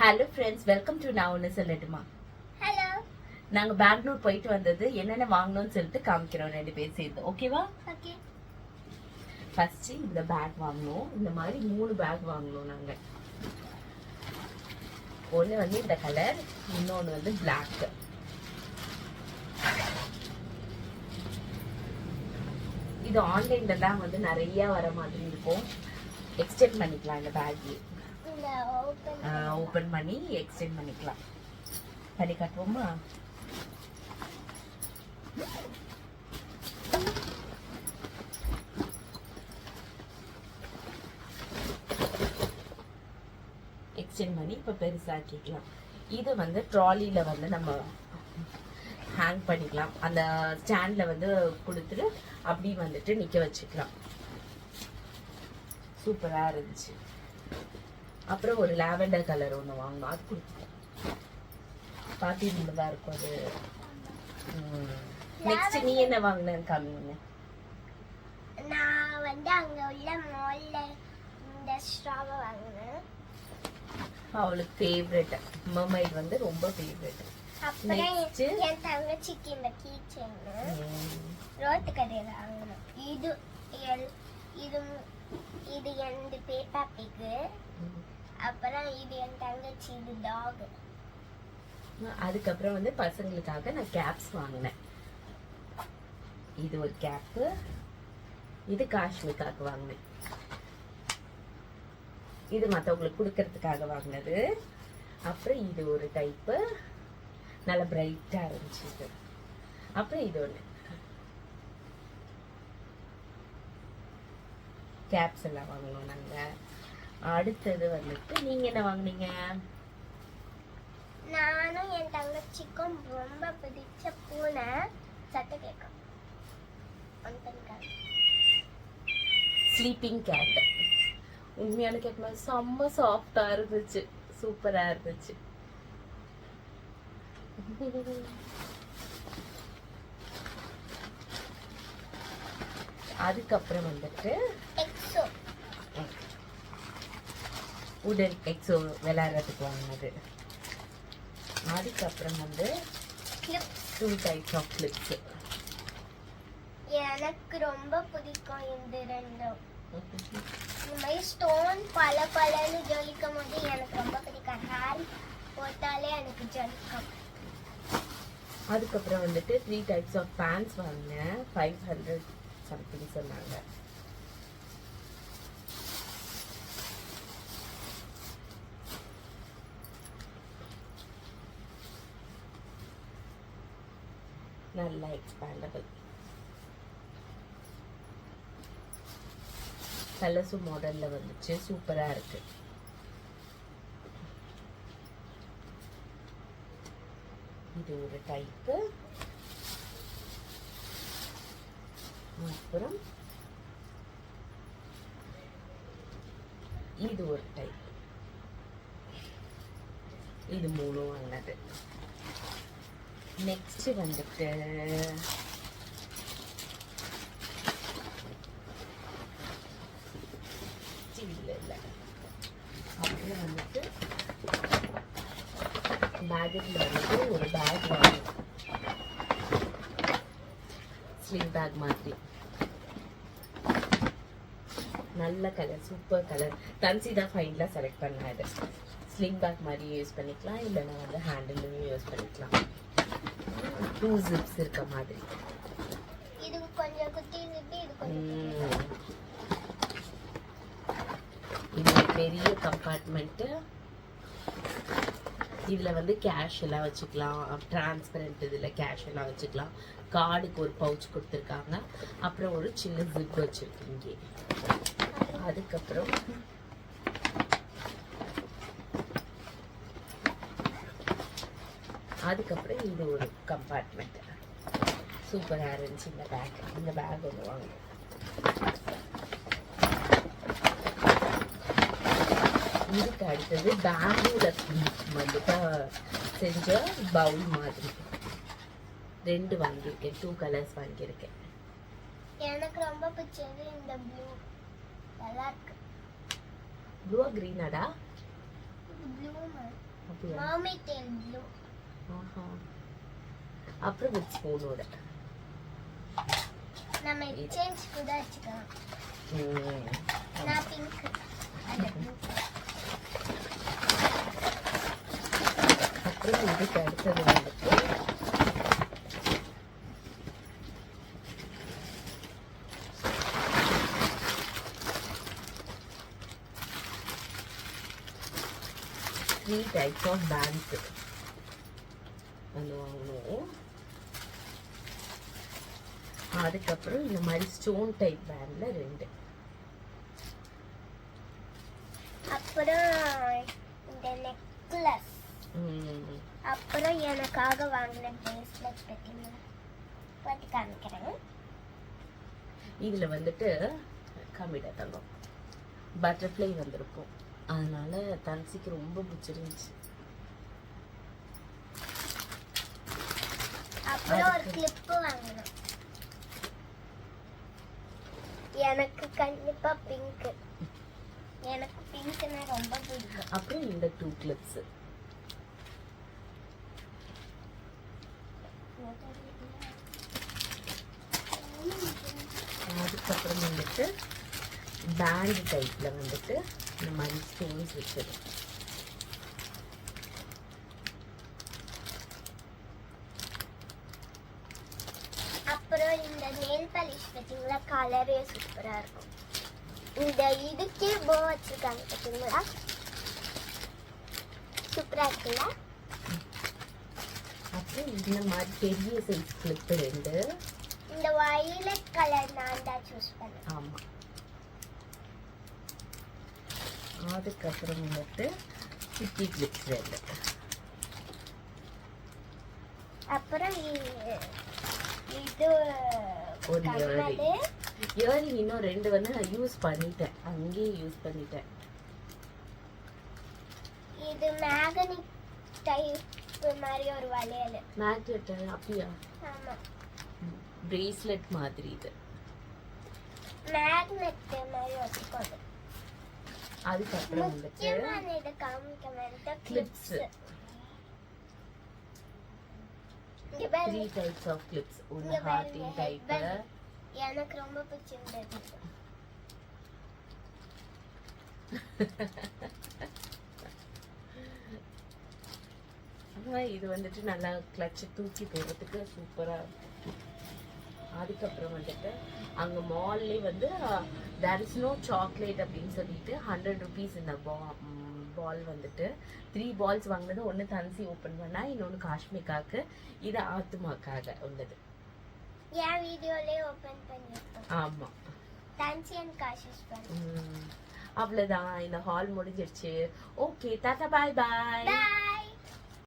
Hello friends, welcome to நான் ஒன்று சொல்லட்டுமா. ஹலோ. நாங்கள் பெங்களூர் போயிட்டு வந்தது என்னென்ன வாங்கணும்னு சொல்லிட்டு காமிக்கிறோம் ரெண்டு பேர் சேர்ந்து. ஓகேவா? ஓகே. ஃபர்ஸ்ட் இந்த பேக் வாங்கணும். இந்த மாதிரி 3 பேக் வாங்கணும் நாங்கள். ஒன்று வந்து இந்த கலர், இன்னொன்று வந்து பிளாக். இது ஆன்லைன்ல தான் வந்து நிறைய வர மாதிரி இருக்கும். எக்ஸ்டெண்ட் பண்ணிக்கலாம் இந்த பேக். ஓபன் பண்ணி எக்ஸ்டெண்ட் பண்ணிக்கலாம். பண்ணி காட்டுவோமா? எக்ஸ்டெண்ட் பண்ணி இப்ப பெருசாக்கிக்கலாம். இது வந்து ட்ராலியில வந்து நம்ம ஹேங் பண்ணிக்கலாம். அந்த ஸ்டாண்ட்ல வந்து கொடுத்துட்டு அப்படி வந்துட்டு நிக்க வச்சுக்கலாம். சூப்பரா இருந்துச்சு. அப்புறம் ஒரு லாவெண்டர் கலர் ஒன்று வாங்கணும். அது கொடுத்துட்டேன். பார்த்து தான் இருக்கும் அது. நெக்ஸ்ட் நீ என்ன வாங்கினேன்னு காமிங்க. நான் வந்து அங்க உள்ள மால்ல இந்த ஸ்ட்ராவை வாங்கினேன். அவளுக்கு ஃபேவரட் மர்மைட் வந்து ரொம்ப ஃபேவரட். அப்புறம் என் தங்கச்சிக்கு இந்த கீ செயின் ரோட்டு கடையில வாங்கினேன். இது இது இது என் பேப்பா பிக்கு. அப்புறம் இது என் தங்கச்சி, இது டாக். அதுக்கப்புறம் வந்து பசங்களுக்காக நான் கேப்ஸ் வாங்கினேன். இது ஒரு கேப்பு. இது காஷ்மீருக்காக வாங்கினேன். இது மற்றவங்களுக்கு கொடுக்கறதுக்காக வாங்கினது. அப்புறம் இது ஒரு டைப்பு, நல்லா பிரைட்டா இருந்துச்சு இது. அப்புறம் இது ஒன்று கேப்ஸ் எல்லாம் வாங்கணும் நாங்க. அடுத்தது வந்துட்டு நீங்க என்ன வாங்குனீங்க? நானும் என் தங்கச்சிக்கும் ரொம்ப பிடிச்ச பூனை சட்டை கேட்கும். Sleeping gate. உண்மையான கேட் மாதிரி செம்ம சாஃப்டா இருந்துச்சு. சூப்பரா இருந்துச்சு. அதுக்கப்புறம் வந்துட்டு உடன் எக்ஸோ விளையாடுறதுக்கு வாங்கினது. அதுக்கப்புறம் வந்து 2 டைப்ஸ் ஆஃப் கிளிப்ஸ். எனக்கு ரொம்ப பிடிக்கும் இந்த ரெண்டும். இந்த மாதிரி ஸ்டோன் பல பலன்னு ஜொலிக்கும் போது எனக்கு ரொம்ப பிடிக்கும். ஹேர் போட்டாலே எனக்கு ஜொலிக்கும். அதுக்கப்புறம் வந்துட்டு 3 டைப்ஸ் ஆஃப் பேண்ட்ஸ் வாங்கினேன். 500 சம்திங் சொன்னாங்க. நல்லா எக்ஸ்பேண்டபிள். கலர்ஸு மாடல்ல வந்துச்சு. சூப்பரா இருக்கு. இது ஒரு டைப்பு. அப்புறம் இது ஒரு டைப். இது 3 வாங்கினது. நெக்ஸ்ட் வந்துட்டு இல்லை அப்புறம் வந்துட்டு பேக்கில் வந்துட்டு ஒரு பேக் வாங்கணும். ஸ்லிங் பேக் மாதிரி. நல்ல கலர், சூப்பர் கலர். தன்சி தான் ஃபைனலா செலக்ட் பண்ணேன். இது ஸ்லிங் பேக் மாதிரி யூஸ் பண்ணிக்கலாம், இல்லைன்னா வந்து ஹேண்டிலும் யூஸ் பண்ணிக்கலாம். 2 ஜிப்ஸ் இருக்க மாதிரி. இது கொஞ்சம் குட்டி ஜிப், இது கொஞ்சம் இது பெரிய கம்பார்ட்மெண்ட். இதுல வந்து கேஷ் எல்லாம் வச்சுக்கலாம். டிரான்ஸ்பரண்ட் இதுல கேஷ் எல்லாம் வச்சுக்கலாம். கார்டுக்கு ஒரு பவுச் கொடுத்துருக்காங்க. அப்புறம் ஒரு சின்ன ஜிப் வச்சிருக்கீங்க. அதுக்கப்புறம் இது ஒரு கம்பார்ட்மெண்ட். சூப்பரா இருந்துச்சு இந்த பேக். இந்த பேக் ஒன்று வாங்க. இதுக்கு அடுத்தது பேம்பூல வந்துட்டு செஞ்ச பவுல் மாதிரி 2 வாங்கியிருக்கேன். 2 கலர்ஸ் வாங்கியிருக்கேன். எனக்கு ரொம்ப பிடிச்சது இந்த ப்ளூ. நல்லா இருக்கு. ப்ளூவா கிரீனாடா? ப்ளூ அப்படியா mermaid tail blue. ஆஹா அப்புறம் வித் ஸ்பூனோட நம்ம எக்ஸ்சேஞ்ச் கூட வச்சுக்கலாம். நான் பிங்க் அந்த blue. அப்புறம் இதுக்கு அடுத்தது வந்துட்டு த்ரீ டைப்ஸ் ஆஃப் பேண்ட்ஸ் வந்து வாங்கணும். அதுக்கப்புறம் இந்த மாதிரி ஸ்டோன் டைப் பேண்ட்ல 2. அப்புறம் இந்த நெக்லஸ். அப்புறம் எனக்காக வாங்கின பிரேஸ்லெட் பத்தி காமிக்கிறேன். இதுல வந்துட்டு கம்மிடா தங்கம் பட்டர்ஃப்ளை வந்திருக்கும், அதனால தன்சிக்கு ரொம்ப பிடிச்சிருந்துச்சு. அப்புறம் ஒரு கிளிப் வாங்கணும். எனக்கு கண்டிப்பா பிங்க். எனக்கு பிங்க்னா ரொம்ப பிடிக்கும். அப்புறம் இந்த 2 கிளிப்ஸ். அதுக்கப்புறம் வந்துட்டு பேண்ட் டைப்ல வந்துட்டு இந்த மாதிரி ஸ்டோன்ஸ் வச்சது. அப்புறம் இந்த நெயில் பாலிஷ் பார்த்தீங்களா, கலரே சூப்பரா இருக்கும். இந்த இதுக்கே போ வச்சிருக்காங்க பார்த்தீங்களா, சூப்பரா இருக்குல்ல. அப்புறம் இந்த மாதிரி பெரிய சைஸ் கிளிப் 2. இந்த வயலட் கலர் நான் தான் சூஸ் பண்ணேன். ஆமா. அதுக்கப்புறம் வந்துட்டு குட்டி கிளிப்ஸ் 2. அப்புறம் இது ஒரு கம்மலு. இயரிங் இன்னும் 2 வந்து நான் யூஸ் பண்ணிட்டேன், அங்கேயே யூஸ் பண்ணிட்டேன். இது மேக்னெட் டைப் மாதிரி ஒரு வளையல். மேக்னெட் அப்படியா? ஆமா, பிரேஸ்லெட் மாதிரி இது. மேக்னெட் மாதிரி ஒட்டிக்கோது. அதுக்கப்புறம் வந்துட்டு முக்கியமான இதை காமிக்க வேண்டிய கிளிப்ஸ். இங்க 3 பாருங்க, டைப்ஸ் ஆஃப் கிளிப்ஸ். ஒன்று இங்க ஹார்டிங் பாருங்க, டைப். headband. எனக்கு ரொம்ப பிடிச்சிருந்தது. இது வந்துட்டு நல்லா கிளட்ச் தூக்கி போடுறதுக்கு சூப்பரா இருக்கும். அதுக்கப்புறம் வந்துட்டு அங்க மால்லே வந்து தேர் இஸ் நோ சாக்லேட் அப்படின்னு சொல்லிட்டு 100 rupees இந்த பால் வந்துட்டு 3 balls வாங்கினது. ஒன்று தன்சி ஓப்பன் பண்ணா, இன்னொன்று காஷ்மிகாக்கு, இது ஆத்துமாக்காக உள்ளது. என் வீடியோலே ஓபன் பண்ணிருக்கோம். ஆமா, தன்சி அண்ட் காஷிஷ் பண்ணி. அவ்வளவுதான், இந்த ஹால் முடிஞ்சிருச்சு. ஓகே, டாடா, பாய் பாய். Bye.